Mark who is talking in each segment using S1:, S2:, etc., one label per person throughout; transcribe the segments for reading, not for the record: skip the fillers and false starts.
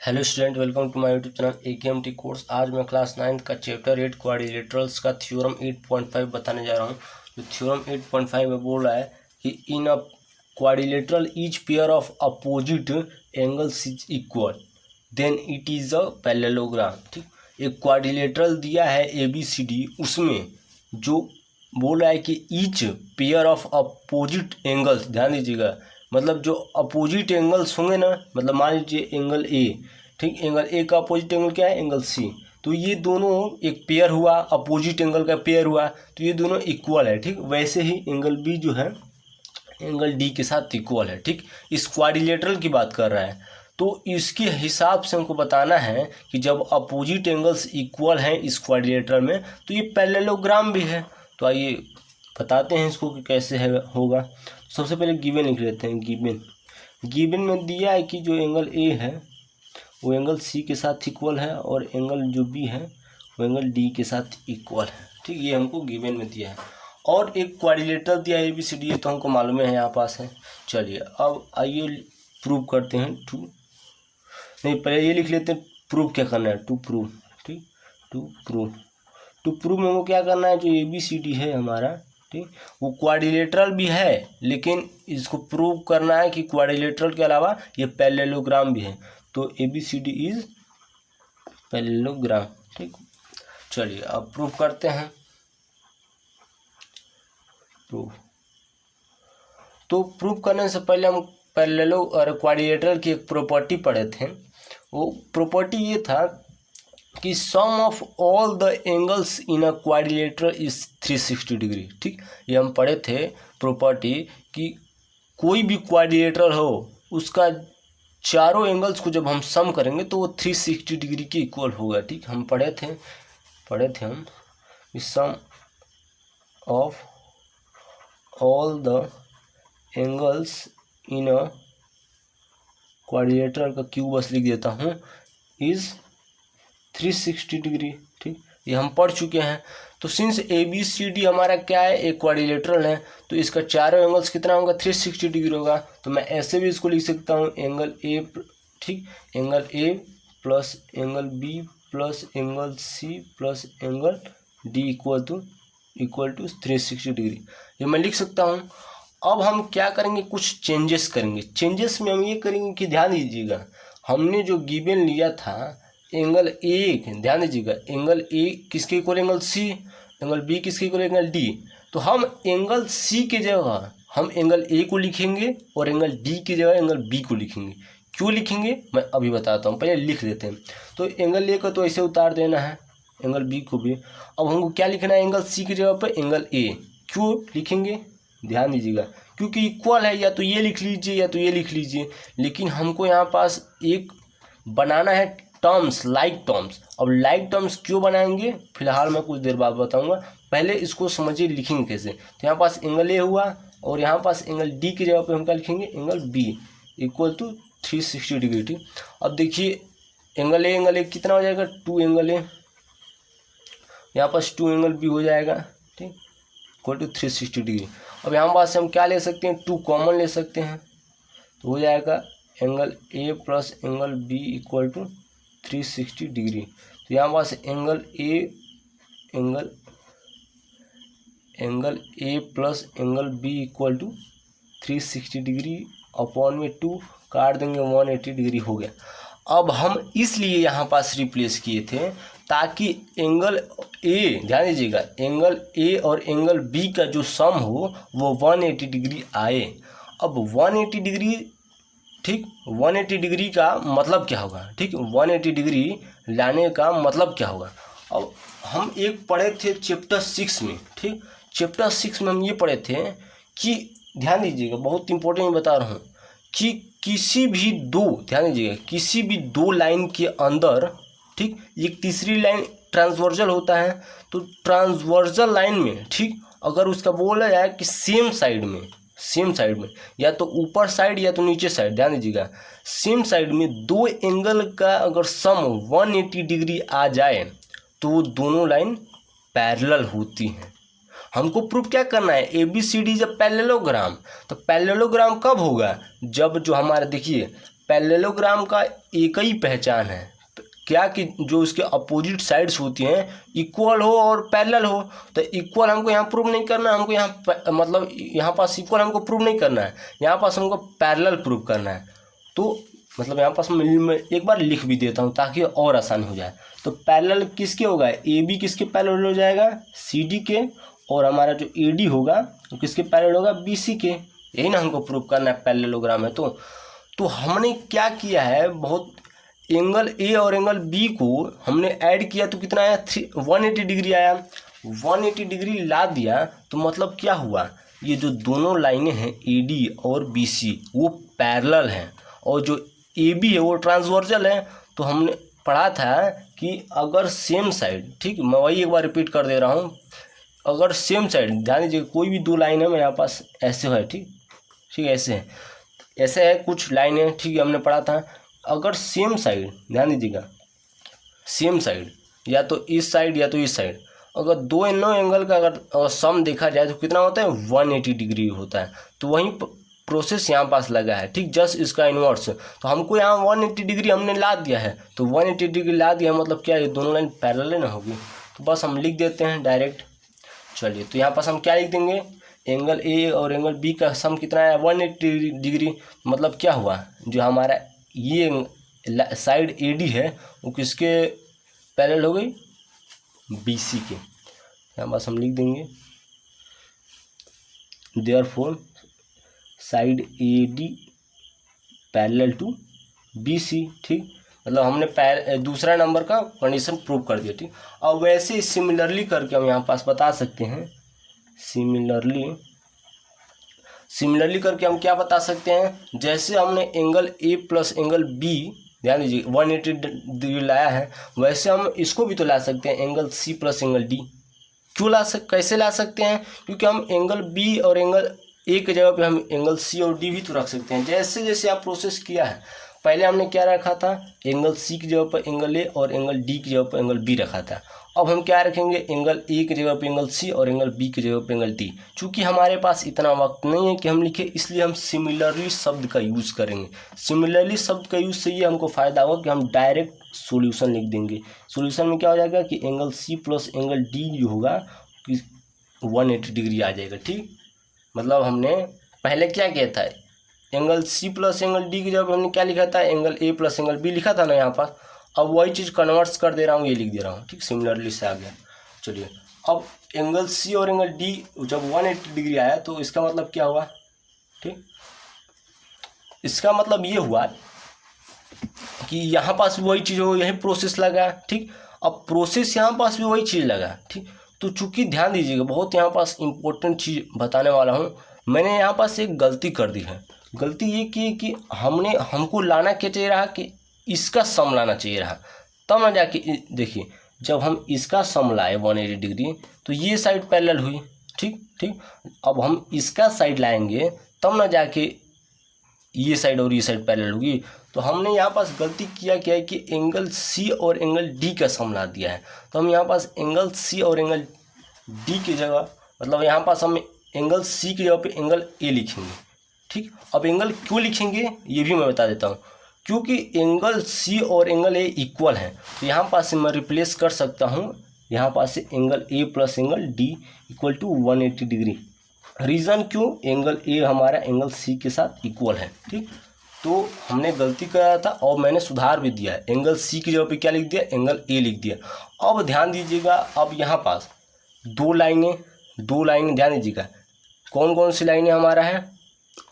S1: Hello student, welcome to my YouTube channel AKMT course. आज मैं class 9 का chapter 8 quadrilaterals का थ्योरम 8.5 बताने जा रहा हूँ। जो थ्योरम 8.5 में बोल रहा है कि in a quadrilateral each pair of opposite angles is equal then it is a parallelogram. ठीक, एक क्वाड्रिलेटरल दिया है ABCD, उसमें जो बोल रहा है कि each pair of opposite angles, ध्यान दीजिएगा, मतलब जो अपोजिट एंगल्स होंगे ना, मतलब मान लीजिए एंगल ए, ठीक, एंगल ए का अपोजिट एंगल क्या है, एंगल सी। तो ये दोनों एक पेयर हुआ, अपोजिट एंगल का पेयर हुआ, तो ये दोनों इक्वल है। ठीक, वैसे ही एंगल बी जो है एंगल डी के साथ इक्वल है। ठीक, इस क्वाड्रिलेटरल की बात कर रहा है। तो इसके हिसाब से हमको बताना है कि जब अपोजिट एंगल्स इक्वल हैं इस क्वाड्रिलेटरल में, तो ये पैरेललोग्राम भी है। तो आइए बताते हैं इसको कि कैसे है होगा। सबसे पहले गिवन लिख लेते हैं। गिवन में दिया है कि जो एंगल ए है वो एंगल सी के साथ इक्वल है और एंगल जो बी है वो एंगल डी के साथ इक्वल है। ठीक, ये हमको गिवन में दिया है। और एक क्वाड्रिलेटरल दिया है ABCD, ये तो हमको मालूम है, यहाँ पास है। चलिए अब आइए प्रूव करते हैं। नहीं, पहले ये लिख लेते हैं प्रूव क्या करना है, टू प्रूव। ठीक, टू प्रूव में हमको क्या करना है, जो ABCD है हमारा, ठीक, वो क्वाड्रिलेटरल भी है, लेकिन इसको प्रूव करना है कि क्वाड्रिलेटरल के अलावा ये पैरेललोग्राम भी है। तो ABCD इज पैरेललोग्राम। ठीक, चलिए अब प्रूव करते हैं। तो प्रूव करने से पहले हम पैरेललो और क्वाड्रिलेटरल की एक प्रॉपर्टी पढ़े थे। वो प्रॉपर्टी ये था कि sum of all the angles in a quadrilateral is 360 degree. ठीक, ये हम पढ़े थे प्रॉपर्टी कि कोई भी क्वाड्रिलेटरल हो उसका चारों एंगल्स को जब हम सम करेंगे तो वो 360 डिग्री के इक्वल होगा। ठीक, हम पढ़े थे हम sum of all the angles in a quadrilateral का क्यू बस लिख देता हूँ इज 360 डिग्री। ठीक, ये हम पढ़ चुके हैं। तो सिंस ABCD हमारा क्या है, एक क्वाड्रिलेटरल है, तो इसका चारों एंगल्स कितना होगा, 360 डिग्री होगा। तो मैं ऐसे भी इसको लिख सकता हूँ एंगल ए, ठीक, angle A plus angle B plus angle C plus angle D equal to 360 degree, ये मैं लिख सकता हूँ। अब हम क्या करेंगे, कुछ चेंजेस करेंगे। चेंजेस में हम ये करेंगे कि ध्यान दीजिएगा, हमने जो गिवन लिया था एंगल ए, ध्यान दीजिएगा, एंगल ए किसके equal, angle C, angle B किसके इक्वल, एंगल डी। तो हम एंगल सी की जगह हम एंगल ए को लिखेंगे और एंगल डी की जगह एंगल बी को लिखेंगे। क्यों लिखेंगे मैं अभी बताता हूँ, पहले लिख लेते हैं। तो एंगल ए को तो ऐसे उतार देना है, एंगल बी को भी। अब हमको क्या लिखना है, एंगल सी की जगह पर एंगल ए। क्यों लिखेंगे, ध्यान दीजिएगा, क्योंकि इक्वल है, या तो ये लिख लीजिए या तो ये लिख लीजिए, लेकिन हमको यहाँ पास एक बनाना है टर्म्स, लाइक टर्म्स। अब लाइक टर्म्स क्यों बनाएंगे फिलहाल मैं कुछ देर बाद बताऊंगा, पहले इसको समझिए लिखेंगे कैसे। तो यहाँ पास एंगल ए हुआ और यहाँ पास एंगल डी की जगह पे हम क्या लिखेंगे, angle B equal to 360 degree. ठीक, अब देखिए एंगल ए कितना हो जाएगा, 2 एंगल ए, यहाँ पास 2 एंगल बी हो जाएगा। ठीक, इक्वल टू 360 डिग्री। अब यहाँ पास से हम क्या ले सकते हैं, 2 कॉमन ले सकते हैं, तो हो जाएगा angle A plus angle B equal to 360 degree. तो यहाँ पास angle A plus angle B equal to 360 degree upon में 2 काट देंगे, 180 डिग्री हो गया। अब हम इसलिए यहाँ पास रिप्लेस किए थे ताकि एंगल ए, ध्यान दीजिएगा, एंगल ए और एंगल बी का जो सम हो वो 180 डिग्री आए। अब 180 डिग्री, ठीक, 180 डिग्री का मतलब क्या होगा, ठीक, 180 डिग्री लाने का मतलब क्या होगा। अब हम एक पढ़े थे चैप्टर 6 में। ठीक, चैप्टर 6 में हम ये पढ़े थे कि, ध्यान दीजिएगा, बहुत इंपॉर्टेंट बता रहा हूँ, कि किसी भी दो, ध्यान दीजिएगा, किसी भी दो लाइन के अंदर, ठीक, एक तीसरी लाइन ट्रांसवर्जल होता है। तो ट्रांसवर्जल लाइन में, ठीक, अगर उसका बोला जाए कि सेम साइड में या तो ऊपर साइड या तो नीचे साइड, ध्यान दीजिएगा, सेम साइड में दो एंगल का अगर सम 180 डिग्री आ जाए तो वो दोनों लाइन पैरेलल होती हैं। हमको प्रूफ क्या करना है, ABCD जब पैरेललोग्राम, तो पैरेललोग्राम कब होगा, जब जो हमारा देखिए पैरेललोग्राम का एक ही पहचान है क्या कि जो उसके अपोजिट साइड्स होती हैं इक्वल हो और पैरेलल हो। तो इक्वल हमको यहाँ प्रूव नहीं करना है, हमको यहाँ मतलब यहाँ पास इक्वल हमको प्रूव नहीं करना है, यहाँ पास हमको पैरेलल प्रूव करना है। तो मतलब यहाँ पास मैं एक बार लिख भी देता हूँ ताकि और आसानी हो जाए। तो पैरेलल किसके होगा, ए बी किसके पैरेलल हो जाएगा, सी डी के, और हमारा जो ए डी होगा तो किसके पैरेलल होगा, बी सी के। यही ना हमको प्रूव करना है, पैरेललोग्राम है। तो हमने क्या किया है, बहुत एंगल ए और एंगल बी को हमने ऐड किया तो कितना आया, 180 डिग्री आया। 180 डिग्री ला दिया तो मतलब क्या हुआ, ये जो दोनों लाइनें हैं ए डी और बी सी वो पैरेलल हैं, और जो ए बी है वो ट्रांसवर्जल है। तो हमने पढ़ा था कि अगर सेम साइड, ठीक, मैं वही एक बार रिपीट कर दे रहा हूँ, अगर सेम साइड, ध्यान दीजिए कोई भी दो लाइन है मेरे पास ऐसे है, ठीक ठीक ऐसे है, ऐसे है कुछ लाइनें, ठीक है, हमने पढ़ा था। अगर सेम साइड, ध्यान दीजिएगा, सेम साइड या तो इस साइड या तो इस साइड, अगर दो एंगल का अगर सम देखा जाए तो कितना होता है, 180 डिग्री होता है। तो वही प्रोसेस यहाँ पास लगा है, ठीक, जस्ट इसका इन्वर्स। तो हमको यहाँ 180 डिग्री हमने ला दिया है, तो 180 डिग्री ला दिया मतलब क्या, ये दोनों लाइन पैरेलल ना होगी। तो बस हम लिख देते हैं डायरेक्ट। चलिए, तो यहाँ पास हम क्या लिख देंगे, एंगल ए और एंगल बी का सम कितना है, 180 डिग्री। मतलब क्या हुआ, जो हमारा ये साइड ए डी है वो किसके पैरेलल हो गई, बी सी के। यहाँ पास हम लिख देंगे therefore side A D parallel to B C, ठीक। मतलब हमने दूसरा नंबर का कंडीशन प्रूव कर दिया, ठीक। अब वैसे सिमिलरली करके हम यहाँ पास बता सकते हैं, सिमिलरली करके हम क्या बता सकते हैं, जैसे हमने angle A plus angle B, ध्यान दीजिए 180 डिग्री लाया है, वैसे हम इसको भी तो ला सकते हैं, angle C plus angle D. कैसे ला सकते हैं, क्योंकि हम एंगल बी और एंगल ए की जगह पे हम एंगल सी और डी भी तो रख सकते हैं। जैसे जैसे आप प्रोसेस किया है, पहले हमने क्या रखा था, एंगल सी की जगह पर एंगल ए और एंगल डी की जगह पर एंगल बी रखा था। अब हम क्या रखेंगे, एंगल ए की जगह पे एंगल सी और एंगल बी की जगह पे एंगल डी। चूँकि हमारे पास इतना वक्त नहीं है कि हम लिखें, इसलिए हम सिमिलरली शब्द का यूज़ करेंगे। सिमिलरली शब्द का यूज़ से ये हमको फ़ायदा होगा कि हम डायरेक्ट सॉल्यूशन लिख देंगे। सॉल्यूशन में क्या हो जाएगा कि angle C plus angle D जो होगा कि 180 डिग्री आ जाएगा, ठीक। मतलब हमने पहले क्या किया था, angle C plus angle D की जगह हमने क्या लिखा था, angle A plus angle B लिखा था ना यहाँ पास। अब वही चीज़ कन्वर्ट्स कर दे रहा हूँ, ये लिख दे रहा हूँ, ठीक, सिमिलरली से आ गया। चलिए, अब एंगल सी और एंगल डी जब 180 डिग्री आया तो इसका मतलब क्या हुआ, ठीक, इसका मतलब ये हुआ कि यहाँ पास भी वही चीज़ हो, यही प्रोसेस लगा, ठीक। अब प्रोसेस यहाँ पास भी वही चीज़ लगा, ठीक। तो चूँकि ध्यान दीजिएगा, बहुत यहाँ पास इम्पोर्टेंट चीज़ बताने वाला हूँ। मैंने यहाँ पास एक गलती कर दी है। गलती ये की कि हमको लाना क्या चाहिए रहा कि इसका सम लाना चाहिए रहा, तब ना जाके देखिए, जब हम इसका सम लाए 180 डिग्री तो ये साइड पैरेलल हुई, ठीक ठीक। अब हम इसका साइड लाएंगे तब ना जाके ये साइड और ये साइड पैरेलल होगी। तो हमने यहाँ पास गलती क्या है कि एंगल सी और एंगल डी का सम ला दिया है। तो हम यहाँ पास एंगल सी और एंगल डी की जगह, मतलब यहाँ पास हम एंगल सी की जगह पे एंगल ए लिखेंगे, ठीक। अब एंगल क्यों लिखेंगे ये भी मैं बता देता हूँ, क्योंकि एंगल सी और एंगल ए इक्वल हैं। तो यहाँ पास से मैं रिप्लेस कर सकता हूँ, यहाँ पास से angle A plus angle D equal to 180 degree. Reason क्यों, एंगल ए हमारा एंगल सी के साथ इक्वल है, ठीक। तो हमने गलती करा था और मैंने सुधार भी दिया है, एंगल सी की जगह पे क्या लिख दिया, एंगल ए लिख दिया। अब ध्यान दीजिएगा, अब यहाँ पास दो लाइनें ध्यान दीजिएगा, कौन कौन सी लाइनें हमारा है,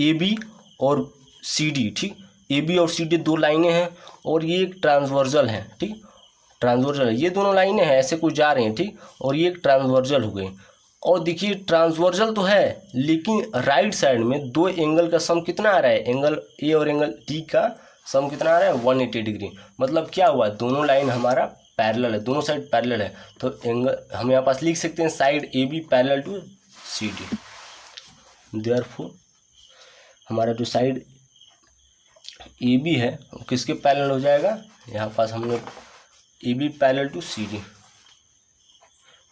S1: ए बी और सी डी, ठीक। ए बी और सी डी दो लाइनें हैं और ये एक ट्रांसवर्जल है, ठीक, ट्रांसवर्जल है, ये दोनों लाइनें हैं ऐसे कुछ जा रही हैं, ठीक। और ये एक ट्रांसवर्जल हो गई। और देखिए ट्रांसवर्जल तो है, लेकिन राइट साइड में दो एंगल का सम कितना आ रहा है, एंगल ए और एंगल डी का सम कितना आ रहा है, 180 डिग्री। मतलब क्या हुआ, दोनों लाइन हमारा पैरेलल है, दोनों साइड पैरेलल है। तो एंगल हम यहाँ पास लिख सकते हैं side A B parallel to C D. Therefore हमारा जो साइड ए बी है वो किसके पैरेलल हो जाएगा, यहाँ पास हमने A B parallel to C D,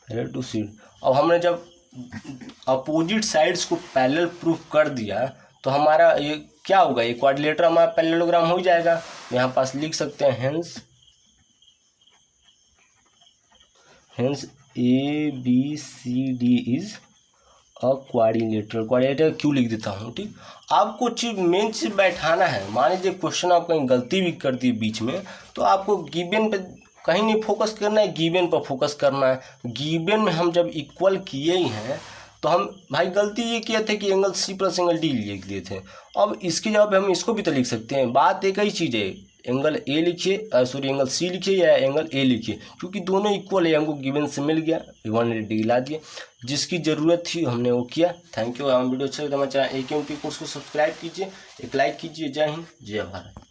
S1: parallel to C D. अब हमने जब अपोजिट साइड्स को पैरेलल प्रूफ कर दिया तो तो हमारा ये क्या होगा, ये क्वाड्रिलेटरल हमारा पैरेललोग्राम हो जाएगा। यहाँ पास लिख सकते हैं hence ABCD is a quadrilateral क्यों लिख देता हूँ। ठीक, आपको चीज मेन चीज बैठाना है। मान लीजिए क्वेश्चन आप कहीं गलती भी कर दी बीच में, तो आपको गिवन पे कहीं नहीं फोकस करना है, गिवन पर फोकस करना है। गिवन में हम जब इक्वल किए ही हैं तो हम भाई गलती ये किए थे कि angle C plus angle D लिख दिए थे। अब इसके जवाब हम इसको भी तो लिख सकते हैं। बात एक ही चीज़ है, एंगल A लिखिए, सॉरी एंगल C लिखिए या एंगल A लिखिए, क्योंकि दोनों इक्वल है, हमको गिवन से मिल गया, 180 ला दिया। जिसकी ज़रूरत थी हमने वो किया। Thank you. हम वीडियो अच्छा लगे तो हमारे चैनल AKMT कोर्स को सब्सक्राइब कीजिए, एक लाइक कीजिए। जय हिंद, जय भारत।